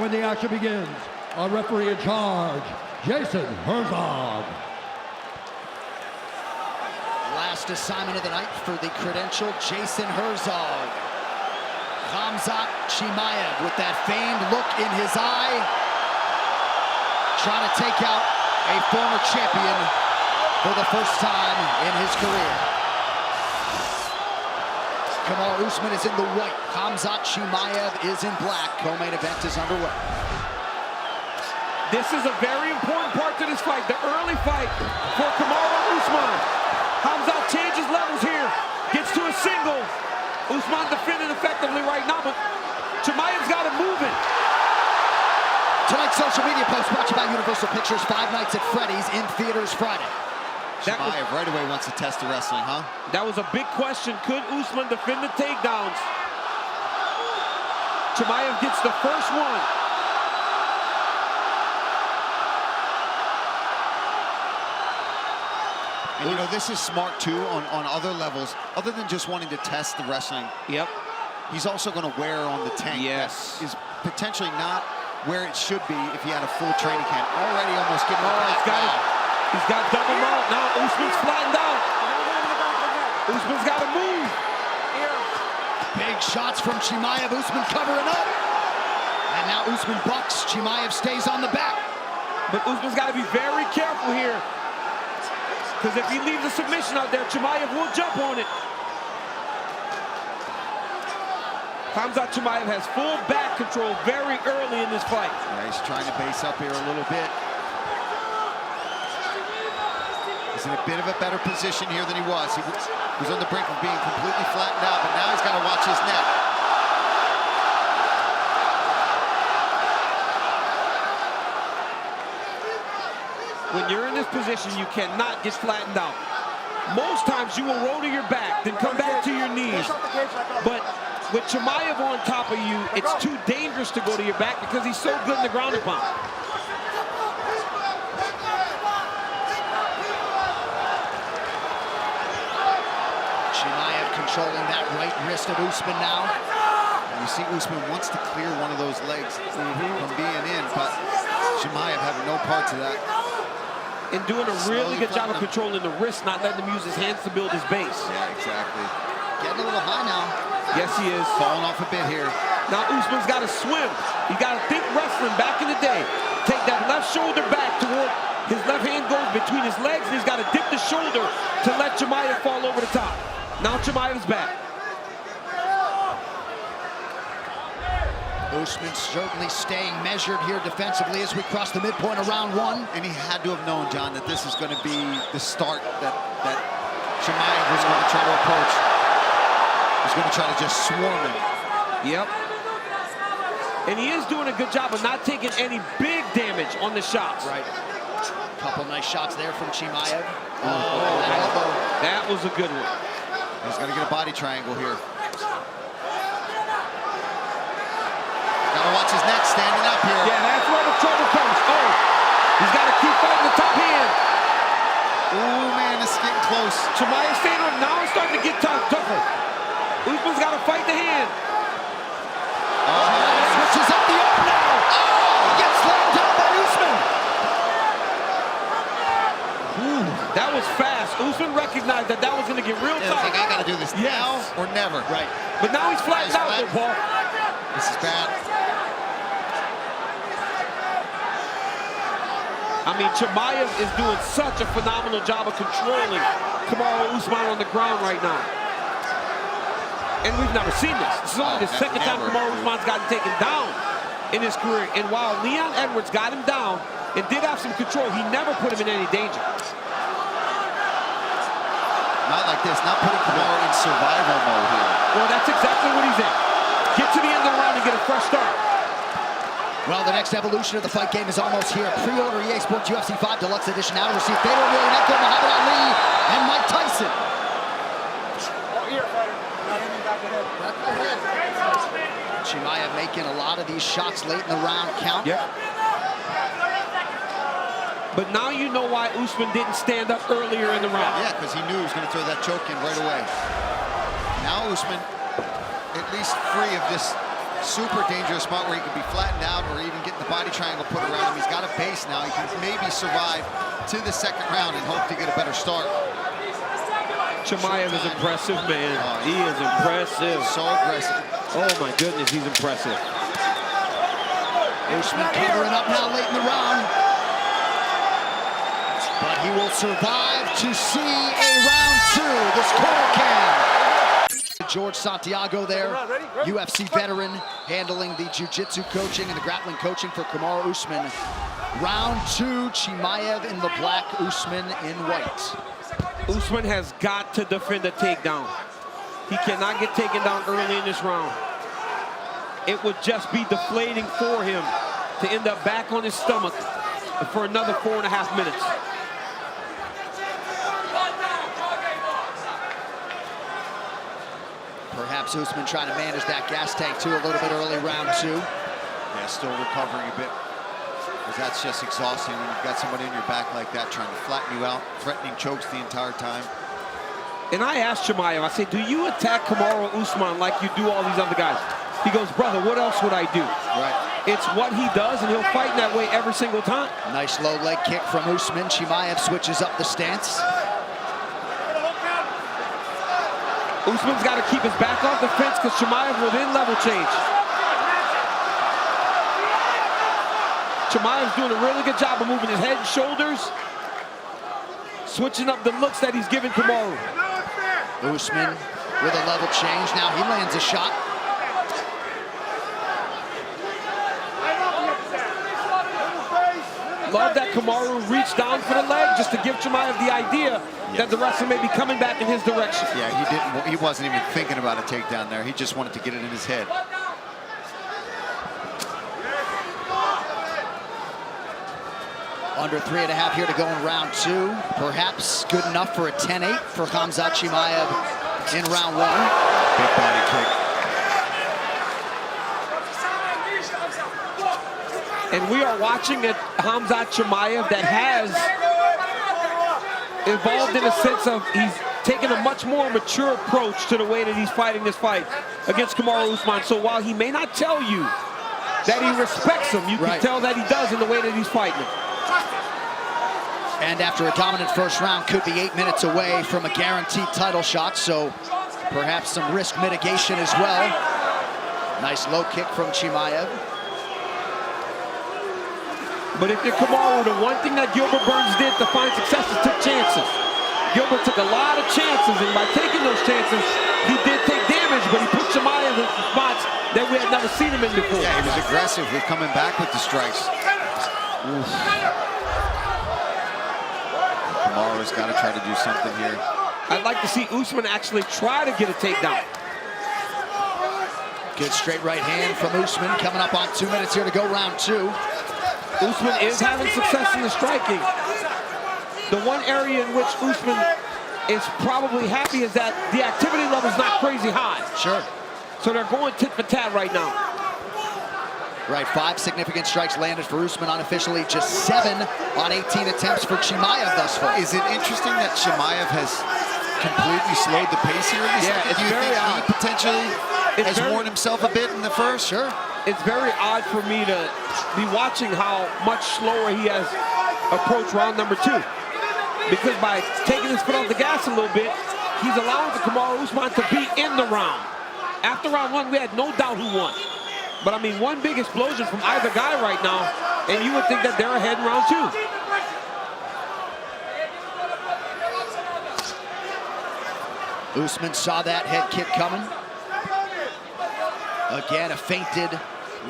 when the action begins. Our referee in charge, Jason Herzog. Last assignment of the night for the credentialed Jason Herzog. Khamzat Chimaev with that famed look in his eye, trying to take out a former champion for the first time in his career. Kamaru Usman is in the white. Khamzat Chimaev is in black. Co-main event is underway. This is a very important part to this fight, the early fight for Kamaru Usman. Khamzat changes levels here, gets to a single. Usman defending effectively right now, but Chimaev's got him moving. Tonight's social media post brought to you by Universal Pictures. 5 Nights at Freddy's in theaters Friday. Chimaev right away wants to test the wrestling, huh? That was a big question. Could Usman defend the takedowns? Chimaev gets the first one. And you know, this is smart too on other levels, other than just wanting to test the wrestling. Yep. He's also going to wear on the tank. Yes. That is potentially not where it should be if he had a full training camp. Already almost getting He's got double mount. Now Usman's flattened out. Usman's got to move. Big shots from Chimaev. Usman covering up. And now Usman bucks. Chimaev stays on the back. But Usman's got to be very careful here, because if he leaves a submission out there, Chimaev will jump on it. Khamzat Chimaev has full back control very early in this fight. Yeah, he's trying to base up here a little bit. He's in a bit of a better position here than he was. He was on the brink of being completely flattened out, but now he's got to watch his neck. When you're in this position, you cannot get flattened out. Most times you will roll to your back, then come back to your knees. But with Chimaev on top of you, it's too dangerous to go to your back because he's so good in the ground and pound. Chimaev controlling that right wrist of Usman now. And you see Usman wants to clear one of those legs from being in, but Chimaev having no part to that. And doing a really good job of controlling the wrist, not letting him use his hands to build his base. Yeah, exactly. Getting a little high now. Yes, he is. Falling off a bit here. Now Usman's got to swim. He's got to think wrestling back in the day. Take that left shoulder back toward his left hand goes between his legs, and he's got to dip the shoulder to let Chimaev fall over the top. Now Chimaev's back. Usman certainly staying measured here defensively as we cross the midpoint of round 1. And he had to have known, John, that this is going to be the start that Chimaev was going to try to approach. He's going to try to just swarm him. Yep. And he is doing a good job of not taking any big damage on the shots. Right. Couple nice shots there from Chimaev. That was a good one. He's got to get a body triangle here. Gotta watch his neck standing up here. Yeah, that's where the trouble comes. Oh, he's got to keep fighting the top hand. Oh, man, this is getting close. Chimaev's staying on. Now it's starting to get tougher. Usman's got to fight the hand. Switches up the arm now. Oh, gets slammed down by Usman. Ooh, that was fast. Usman recognized that was going to get real Yeah, tight. like, I got to do this now or never. Right. But now he's flattened out there, Paul. This is bad. I mean, Chimaev is doing such a phenomenal job of controlling Kamaru Usman on the ground right now. And we've never seen this. This is only the second time Kamaru Usman's gotten taken down in his career. And while Leon Edwards got him down and did have some control, he never put him in any danger. Not like this, not putting Kamaru in survival mode here. Well, that's exactly what he's in. Get to the end of the round and get a fresh start. Well, the next evolution of the fight game is almost here. Pre-order EA Sports UFC 5 Deluxe Edition now to receive Fedor Emelianenko, Muhammad Ali, and Mike Tyson. Chimaev making a lot of these shots late in the round count. Yep. But now you know why Usman didn't stand up earlier in the round. Yeah, because he knew he was going to throw that choke in right away. Now Usman, at least free of this super dangerous spot where he can be flattened out or even get the body triangle put around him. He's got a base now. He can maybe survive to the second round and hope to get a better start. Chimaev is impressive, man. He is impressive. So aggressive. Oh my goodness, he's impressive. Usman covering up now late in the round. But he will survive to see a round two. This corner cam. George Santiago there, UFC veteran, handling the jiu-jitsu coaching and the grappling coaching for Kamaru Usman. Round two, Chimaev in the black, Usman in white. Usman has got to defend a takedown. He cannot get taken down early in this round. It would just be deflating for him to end up back on his stomach for another 4.5 minutes. Perhaps Usman trying to manage that gas tank too a little bit early, round two. Yeah, still recovering a bit. Because that's just exhausting when you've got somebody in your back like that trying to flatten you out, threatening chokes the entire time. And I asked Chimaev, I said, do you attack Kamaru Usman like you do all these other guys? He goes, brother, what else would I do? Right. It's what he does, and he'll fight that way every single time. Nice low leg kick from Usman. Chimaev switches up the stance. Usman's got to keep his back off the fence because Chimaev will then level change. Chimaev's doing a really good job of moving his head and shoulders, switching up the looks that he's giving Kamaru. Usman with a level change. Now he lands a shot. Love that Kamaru reached down for the leg just to give Chimaev the idea that the wrestler may be coming back in his direction. Yeah, he wasn't even thinking about a takedown there. He just wanted to get it in his head. Under 3.5 here to go in round two. Perhaps good enough for a 10-8 for Khamzat Chimaev in round one. Big body kick. And we are watching a Khamzat Chimaev that has evolved in a sense of he's taken a much more mature approach to the way that he's fighting this fight against Kamaru Usman. So while he may not tell you that he respects him, you can tell that he does in the way that he's fighting him. And after a dominant first round, could be 8 minutes away from a guaranteed title shot, so perhaps some risk mitigation as well. Nice low kick from Chimaev. But if you're Kamaru, the one thing that Gilbert Burns did to find success is took chances. Gilbert took a lot of chances, and by taking those chances, he did take damage, but he put Chimaev in spots that we had never seen him in before. Yeah, he was aggressive with coming back with the strikes. Kamaru's got to try to do something here. I'd like to see Usman actually try to get a takedown. Good straight right hand from Usman, coming up on 2 minutes here to go round two. Usman is having success in the striking. The one area in which Usman is probably happy is that the activity level is not crazy high. Sure. So they're going tit for tat right now. Right, 5 significant strikes landed for Usman unofficially, just 7 on 18 attempts for Chimaev thus far. Is it interesting that Chimaev has completely slowed the pace here? Yeah, it's very odd. He potentially has worn himself a bit in the first? Sure. It's very odd for me to be watching how much slower he has approached round number 2. Because by taking his foot off the gas a little bit, he's allowing the Kamaru Usman to be in the round. After round 1, we had no doubt who won. But I mean, one big explosion from either guy right now, and you would think that they're ahead in round 2. Usman saw that head kick coming. Again, a feinted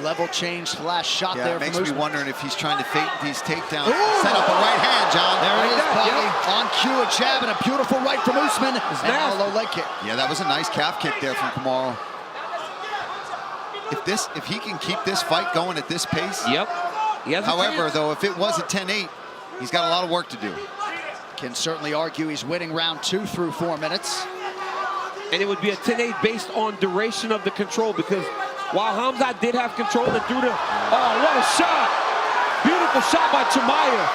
level change last shot there. It makes me wondering if he's trying to feint these takedowns. Ooh. Set up a right hand, John. There it is, Paulie. On cue, a jab and a beautiful right from Usman. And now a low leg kick. Yeah, that was a nice calf kick there from Kamaru. If he can keep this fight going at this pace. Yep. However, though, if it was a 10-8, he's got a lot of work to do. Can certainly argue he's winning round 2 through 4 minutes. And it would be a 10-8 based on duration of the control, because while Khamzat did have control and threw the... Oh, what a shot! Beautiful shot by Chimaev.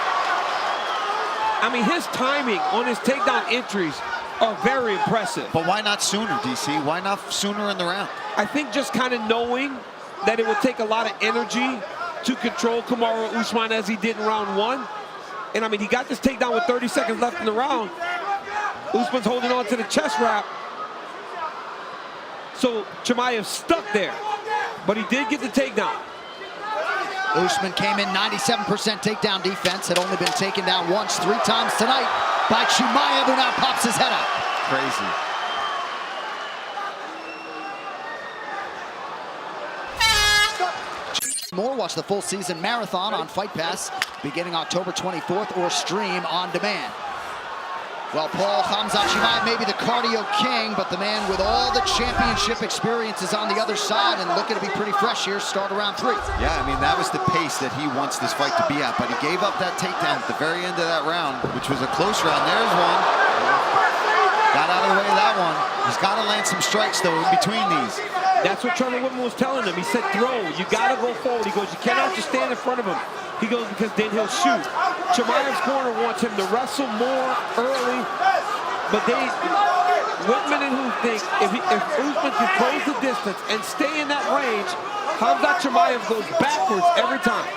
I mean, his timing on his takedown entries are very impressive. But why not sooner, DC? Why not sooner in the round? I think just kind of knowing that it would take a lot of energy to control Kamaru Usman as he did in round 1. And I mean, he got this takedown with 30 seconds left in the round. Usman's holding on to the chest wrap. So Chimaev stuck there, but he did get the takedown. Usman came in 97% takedown defense, had only been taken down once, 3 times tonight by Chimaev, who now pops his head up. Crazy. More, watch the full season marathon on Fight Pass beginning October 24th or stream on demand. Well, Paul, Khamzat Chimaev may be the cardio king, but the man with all the championship experience is on the other side and looking to be pretty fresh here, start around 3. Yeah, I mean, that was the pace that he wants this fight to be at, but he gave up that takedown at the very end of that round, which was a close round. There's one. Got out of the way of that one. He's got to land some strikes, though, in between these. That's what Trevor Whitman was telling him. He said, throw. You got to go forward. He goes, you cannot just stand in front of him. He goes, because then he'll shoot. Chimaev's corner wants him to wrestle more early, but Whitman and who think if Usman can close the distance and stay in that range, Khamzat Chimaev goes backwards every time.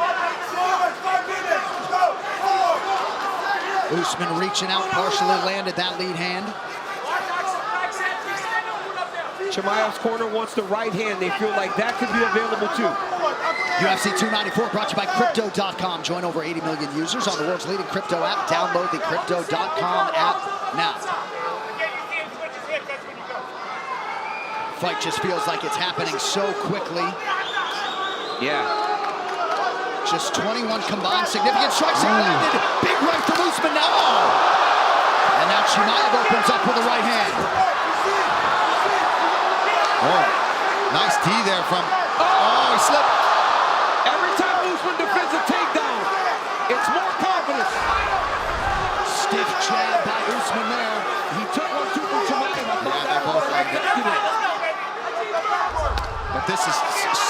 Usman reaching out, partially landed that lead hand. Chimaev's corner wants the right hand. They feel like that could be available too. UFC 294 brought to you by Crypto.com. Join over 80 million users on the world's leading crypto app. Download the Crypto.com app now. Fight just feels like it's happening so quickly. Yeah. Just 21 combined significant strikes are landed. Big right from Usman now. Oh. And now Chimaev opens up with the right hand. Oh, nice D there from, oh, he slipped. Every time Usman defends a takedown, it's more confidence. Stiff jab by Usman there. He took 1-2 from Chimaev. I thought that was right next to it. But this is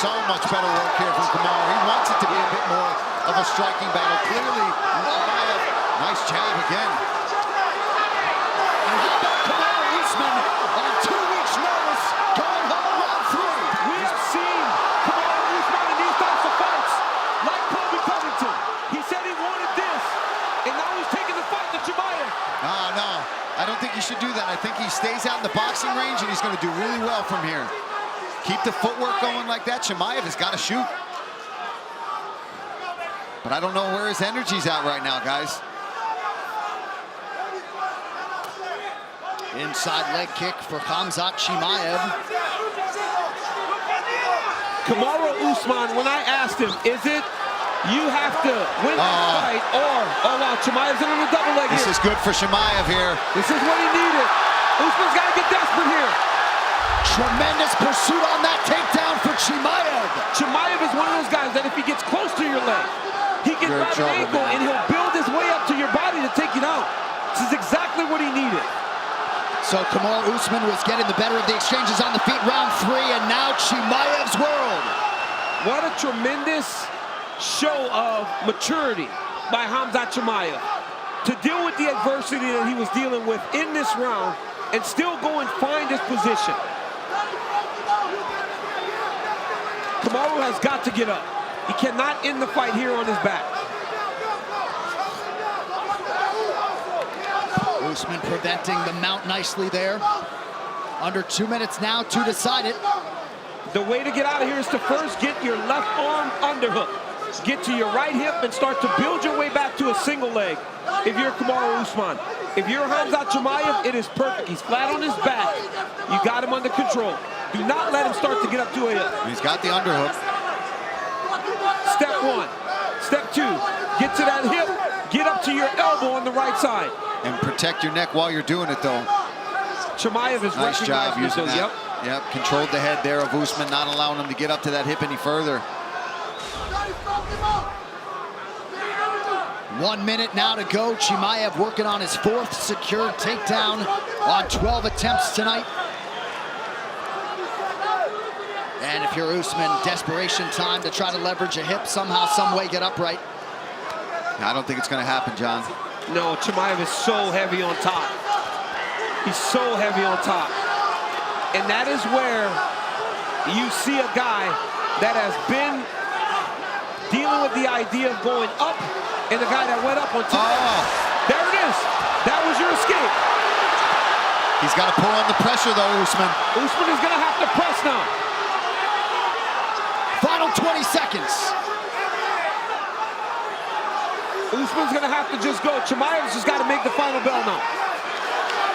so much better work here from Kamaru. He wants it to be a bit more of a striking battle. Clearly, Chimaev, nice jab again. And how about Kamaru Usman on 2 weeks' notice, going home round 3? We have seen Kamaru Usman in these types of fights, like Kobe Covington. He said he wanted this, and now he's taking the fight to Chimaev. No, I don't think he should do that. I think he stays out in the boxing range, and he's going to do really well from here. Keep the footwork going like that. Chimaev has got to shoot. But I don't know where his energy's at right now, guys. Inside leg kick for Khamzat Chimaev. Kamaru Usman, when I asked him, is it you have to win this fight or, oh wow, Chimaev's in a double leg here. This is good for Chimaev here. This is what he needed. Usman's got to get desperate here. Tremendous pursuit on that takedown for Chimaev. Chimaev is one of those guys that if he gets close to your leg, he can grab an ankle and he'll build his way up to your body to take it out. This is exactly what he needed. So Kamaru Usman was getting the better of the exchanges on the feet, round 3, and now Chimaev's world. What a tremendous show of maturity by Khamzat Chimaev to deal with the adversity that he was dealing with in this round and still go and find his position. Kamaru has got to get up. He cannot end the fight here on his back. Usman preventing the mount nicely there. Under 2 minutes now to decide it. The way to get out of here is to first get your left arm underhook. Get to your right hip and start to build your way back to a single leg if you're Kamaru Usman. If you're Khamzat Chimaev, it is perfect. He's flat on his back. You got him under control. Do not let him start to get up to a hip. He's got the underhook. Step 1. Step 2. Get to that hip. Get up to your elbow on the right side. And protect your neck while you're doing it, though. Chimaev is nice job using that. Yep. Controlled the head there of Usman, not allowing him to get up to that hip any further. 1 minute now to go. Chimaev working on his 4th secured takedown on 12 attempts tonight. And if you're Usman, desperation time to try to leverage a hip, somehow, some way get upright. I don't think it's going to happen, John. No, Chimaev is so heavy on top. He's so heavy on top. And that is where you see a guy that has been dealing with the idea of going up, and the guy that went up on top. There it is. That was your escape. He's got to pull on the pressure, though, Usman. Usman is going to have to press now. Final 20 seconds. Usman's going to have to just go. Chimaev's just got to make the final bell now.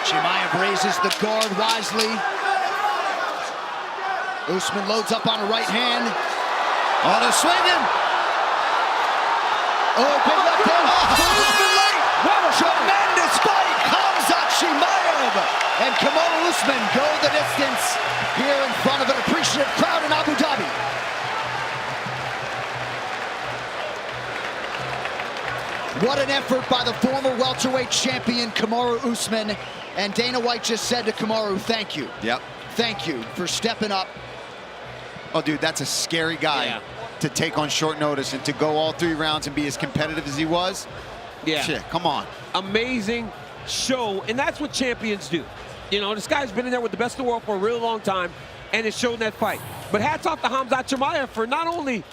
Chimaev raises the guard wisely. Usman loads up on a right hand. Oh, they're swinging. Oh, big left hand. Usman late. What a tremendous fight. Khamzat Chimaev and Kamaru Usman go the distance here in front of an appreciative crowd in Abu Dhabi. What an effort by the former welterweight champion Kamaru Usman. And Dana White just said to Kamaru, thank you. Yep. Thank you for stepping up. Oh, dude, that's a scary guy to take on short notice and to go all 3 rounds and be as competitive as he was. Yeah. Shit, come on. Amazing show, and that's what champions do. You know, this guy's been in there with the best in the world for a really long time, and it showed in that fight. But hats off to Khamzat Chimaev for not only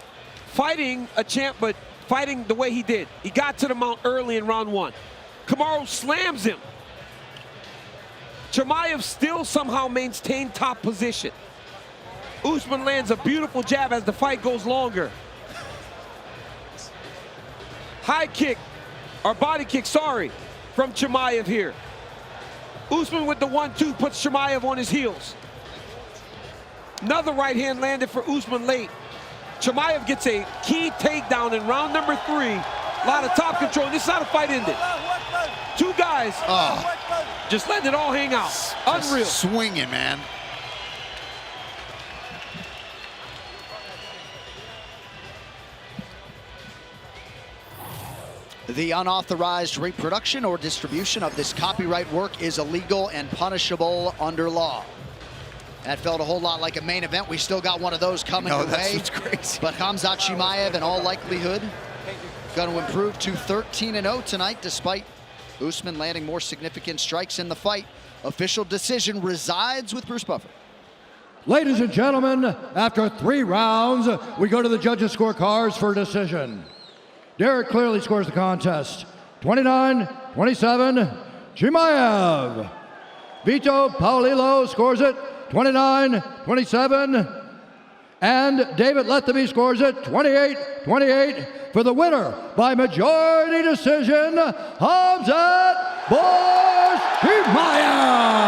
fighting a champ, but fighting the way he did. He got to the mount early in round 1. Kamaru slams him. Chimaev still somehow maintained top position. Usman lands a beautiful jab as the fight goes longer. High kick, or body kick, sorry, from Chimaev here. Usman with the 1-2 puts Chimaev on his heels. Another right hand landed for Usman late. Chimaev gets a key takedown in round number 3. A lot of top control. This is how the fight ended. 2 guys just letting it all hang out. Unreal. Swinging, man. The unauthorized reproduction or distribution of this copyright work is illegal and punishable under law. That felt a whole lot like a main event. We still got one of those coming your way. That's what's crazy. But Khamzat Chimaev, in all likelihood, going to improve to 13-0 tonight, despite Usman landing more significant strikes in the fight. Official decision resides with Bruce Buffer. Ladies and gentlemen, after 3 rounds, we go to the judges' scorecards for decision. Derek clearly scores the contest. 29-27, Chimaev. Vito Paolillo scores it, 29-27. And David Lethaby scores it, 28-28. For the winner by majority decision, Khamzat Chimaev.